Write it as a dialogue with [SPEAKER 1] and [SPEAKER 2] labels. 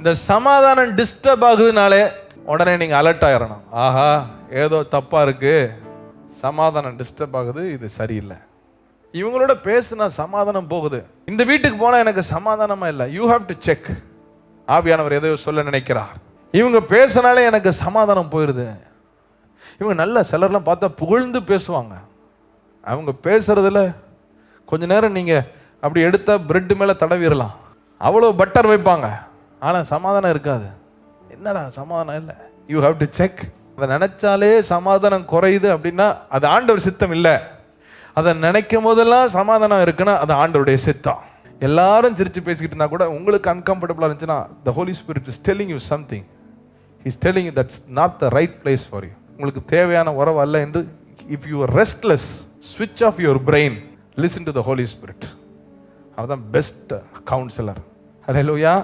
[SPEAKER 1] இந்த சமாதானம் டிஸ்டர்ப் ஆகுதுனாலே உடனே நீங்கள் அலர்ட் ஆயிடணும். ஆஹா, ஏதோ தப்பா இருக்கு, சமாதானம் டிஸ்டர்ப் ஆகுது, இது சரியில்லை. இவங்களோட பேசுனா சமாதானம் போகுது, இந்த வீட்டுக்கு போனால் எனக்கு சமாதானமா இல்லை. You have to check. ஆவியானவர் எதையோ சொல்ல நினைக்கிறார். இவங்க பேசினாலே எனக்கு சமாதானம் போயிடுது. இவங்க நல்ல சிலர்லாம் பார்த்தா புகழ்ந்து பேசுவாங்க. அவங்க பேசுறதுல கொஞ்ச நேரம் நீங்கள் அப்படி எடுத்தால் பிரெட் மேலே தடவிடலாம், அவ்வளோ பட்டர் வைப்பாங்க, ஆனால் சமாதானம் இருக்காது. என்னடா சமாதானம் இல்லை? You have to check. அதை நினைச்சாலே சமாதானம் குறையுது அப்படின்னா அது ஆண்டவர் சித்தம் இல்லை. அதை நினைக்கும் போதெல்லாம் சமாதானம் இருக்குன்னா அது ஆண்டவருடைய சித்தம். எல்லாரும் சிரிச்சு பேசிக்கிட்டு இருந்தா கூட உங்களுக்கு அன்கம்ஃபர்டபுளாக இருந்துச்சுன்னா the Holy Spirit is telling you something. He is telling you that's not the right place for you. உங்களுக்கு தேவையான உறவு அல்ல என்று. If you are restless, switch off your brain, listen to the Holy Spirit. அவர்தான் best councillor. ஹல்லேலூயா.